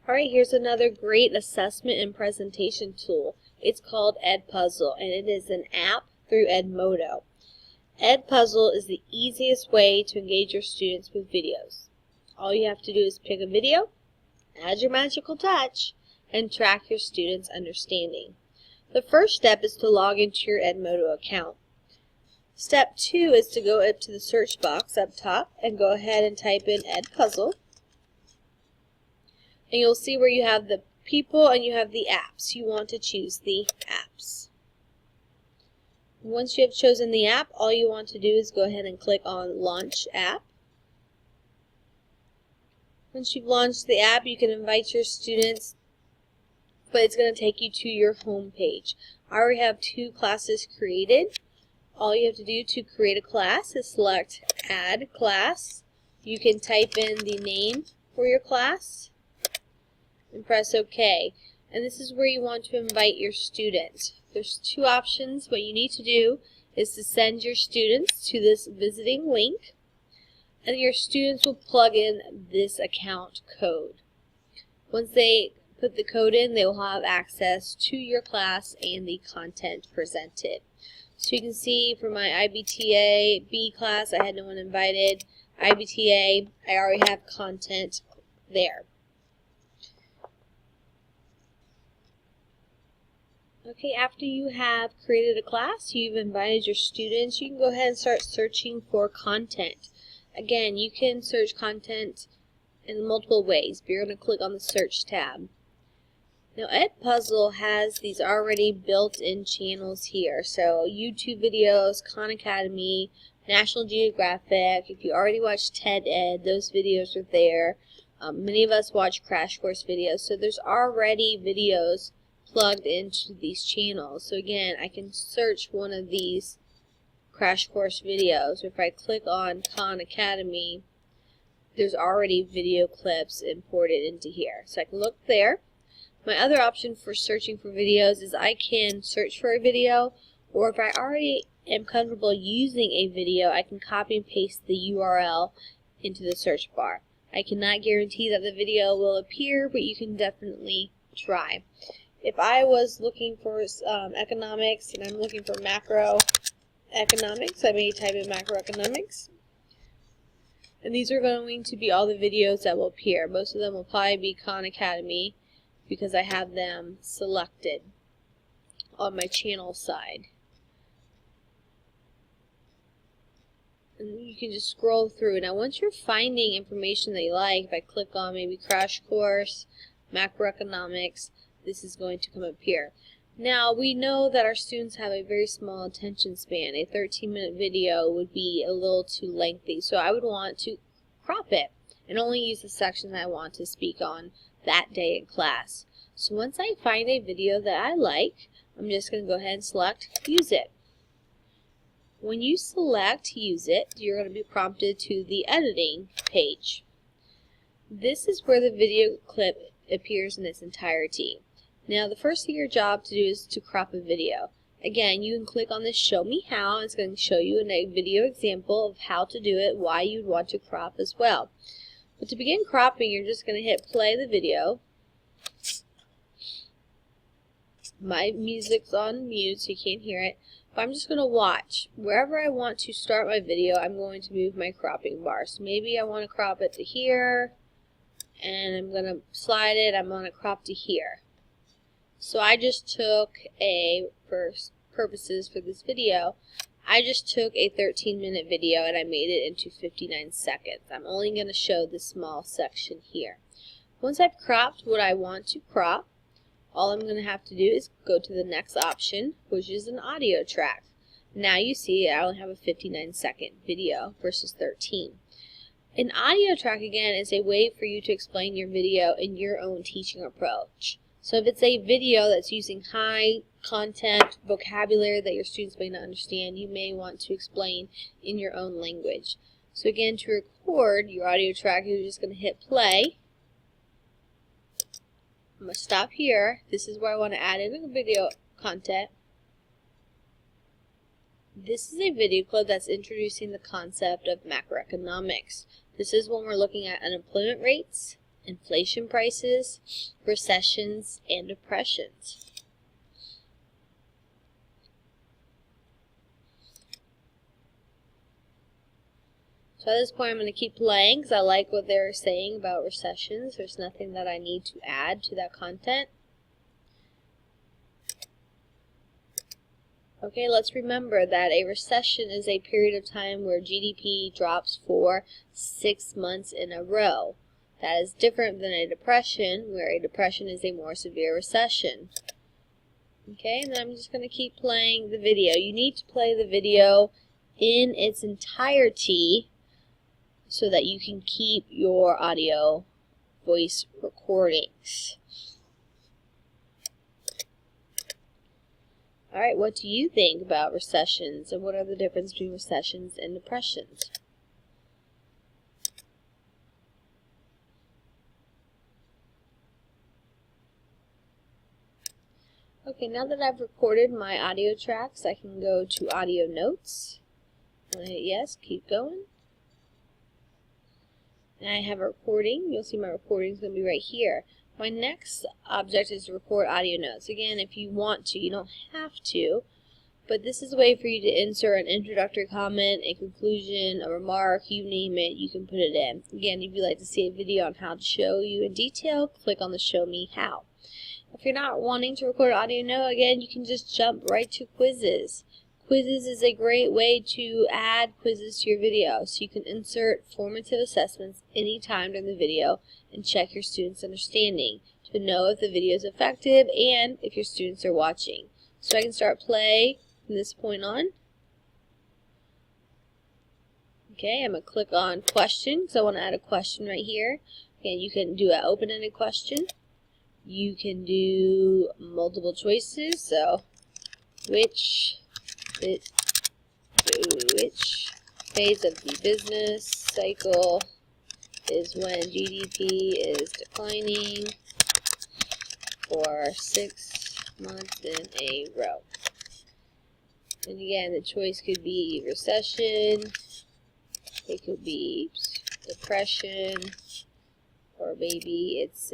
Alright, here's another great assessment and presentation tool. It's called EDpuzzle, and it is an app through Edmodo. EDpuzzle is the easiest way to engage your students with videos. All you have to do is pick a video, add your magical touch, and track your students' understanding. The first step is to log into your Edmodo account. Step 2 is to go up to the search box up top and go ahead and type in EDpuzzle. And you'll see where you have the people and you have the apps. You want to choose the apps. Once you have chosen the app, all you want to do is go ahead and click on Launch App. Once you've launched the app, you can invite your students, but it's going to take you to your home page. I already have 2 classes created. All you have to do to create a class is select Add Class. You can type in the name for your class and press OK. And this is where you want to invite your students. There's 2 options. What you need to do is to send your students to this visiting link, and your students will plug in this account code. Once they put the code in, they will have access to your class and the content presented. So you can see for my IBTA B class, I had no one invited. IBTA, I already have content there. Okay, after you have created a class, you've invited your students, you can go ahead and start searching for content. Again, you can search content in multiple ways, but you're going to click on the Search tab. Now, EDpuzzle has these already built-in channels here. So, YouTube videos, Khan Academy, National Geographic. If you already watched TED Ed, those videos are there. Many of us watch Crash Course videos, so there's already videos plugged into these channels. So again, I can search one of these Crash Course videos. If I click on Khan Academy, there's already video clips imported into here. So I can look there. My other option for searching for videos is I can search for a video, or if I already am comfortable using a video, I can copy and paste the URL into the search bar. I cannot guarantee that the video will appear, but you can definitely try. If I was looking for economics and I'm looking for macroeconomics, I may type in macroeconomics. And these are going to be all the videos that will appear. Most of them will probably be Khan Academy because I have them selected on my channel side. And you can just scroll through. Now once you're finding information that you like, if I click on maybe Crash Course, macroeconomics, this is going to come up here. Now we know that our students have a very small attention span. A 13-minute video would be a little too lengthy, so I would want to crop it and only use the section that I want to speak on that day in class. So once I find a video that I like, I'm just going to go ahead and select Use It. When you select Use It, you're going to be prompted to the editing page. This is where the video clip appears in its entirety. Now the first thing your job to do is to crop a video. Again, you can click on this Show Me How. It's going to show you a video example of how to do it, why you'd want to crop as well. But to begin cropping, you're just going to hit play the video. My music's on mute so you can't hear it. But I'm just going to watch. Wherever I want to start my video, I'm going to move my cropping bar. So maybe I want to crop it to here, and I'm going to slide it. I'm going to crop to here. So I just took for purposes for this video, I just took a 13-minute video and I made it into 59 seconds. I'm only going to show this small section here. Once I've cropped what I want to crop, all I'm going to have to do is go to the next option, which is an audio track. Now you see I only have a 59-second video versus 13. An audio track, again, is a way for you to explain your video in your own teaching approach. So if it's a video that's using high content vocabulary that your students may not understand, you may want to explain in your own language. So again, to record your audio track, you're just going to hit play. I'm going to stop here. This is where I want to add in the video content. This is a video clip that's introducing the concept of macroeconomics. This is when we're looking at unemployment rates inflation prices, recessions, and depressions. So at this point I'm going to keep playing because I like what they're saying about recessions. There's nothing that I need to add to that content. Okay, let's remember that a recession is a period of time where GDP drops for 6 months in a row. That is different than a depression, where a depression is a more severe recession. Okay, and then I'm just going to keep playing the video. You need to play the video in its entirety so that you can keep your audio voice recordings. Alright, what do you think about recessions, and what are the differences between recessions and depressions? Okay, now that I've recorded my audio tracks, I can go to audio notes. I'm going to hit yes, keep going. And I have a recording. You'll see my recording is going to be right here. My next object is to record audio notes. Again, if you want to, you don't have to, but this is a way for you to insert an introductory comment, a conclusion, a remark, you name it, you can put it in. Again, if you'd like to see a video on how to show you in detail, click on the Show Me How. If you're not wanting to record an audio note, again, you can just jump right to quizzes. Quizzes is a great way to add quizzes to your video, so you can insert formative assessments anytime during the video and check your students' understanding to know if the video is effective and if your students are watching. So I can start play from this point on. Okay, I'm going to click on question because I want to add a question right here. Again, you can do an open-ended question. You can do multiple choices, so which phase of the business cycle is when GDP is declining for 6 months in a row? And again, the choice could be recession, it could be depression, or maybe it's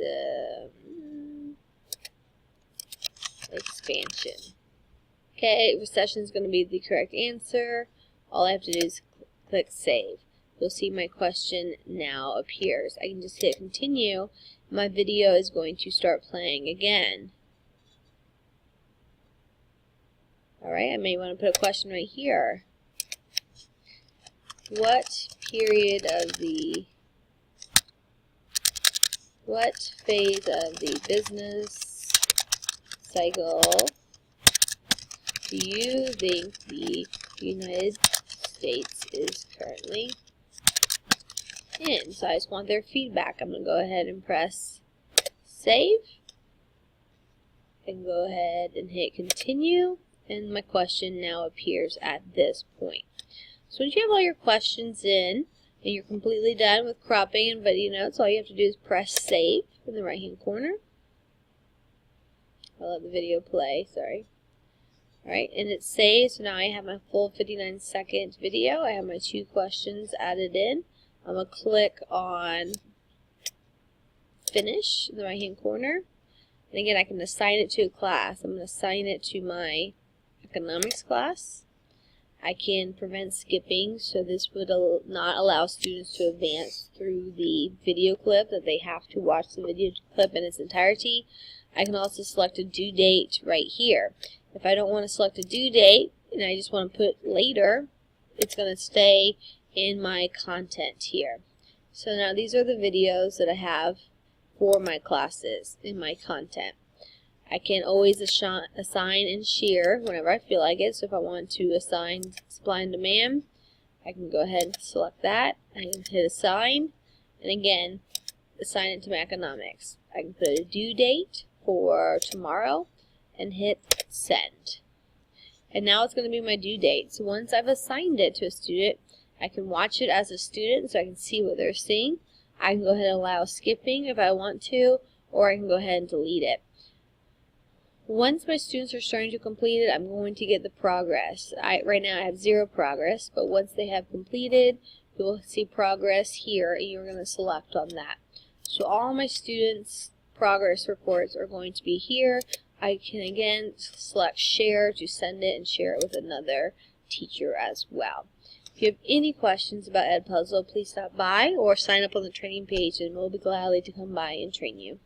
expansion. Okay, recession is going to be the correct answer. All I have to do is click save. You'll see my question now appears. I can just hit continue. My video is going to start playing again. Alright, I may want to put a question right here. What phase of the business cycle do you think the United States is currently in? So I just want their feedback. I'm going to go ahead and press save. And go ahead and hit continue. And my question now appears at this point. So once you have all your questions in, and you're completely done with cropping and video notes, all you have to do is press save in the right hand corner. I'll let the video play, sorry. Alright, and it's saved, so now I have my full 59-second video. I have my 2 questions added in. I'm going to click on finish in the right hand corner. And again, I can assign it to a class. I'm going to assign it to my economics class. I can prevent skipping, so this would not allow students to advance through the video clip, that they have to watch the video clip in its entirety. I can also select a due date right here. If I don't want to select a due date and I just want to put later, it's going to stay in my content here. So now these are the videos that I have for my classes in my content. I can always assign and share whenever I feel like it. So if I want to assign supply and demand, I can go ahead and select that. I can hit assign, and again, assign it to my economics. I can put a due date for tomorrow and hit send. And now it's going to be my due date. So once I've assigned it to a student, I can watch it as a student so I can see what they're seeing. I can go ahead and allow skipping if I want to, or I can go ahead and delete it. Once my students are starting to complete it, I'm going to get the progress. Right now I have 0 progress, but once they have completed, you will see progress here, and you're going to select on that. So all my students' progress reports are going to be here. I can again select share to send it and share it with another teacher as well. If you have any questions about EDpuzzle, please stop by or sign up on the training page and we'll be glad to come by and train you.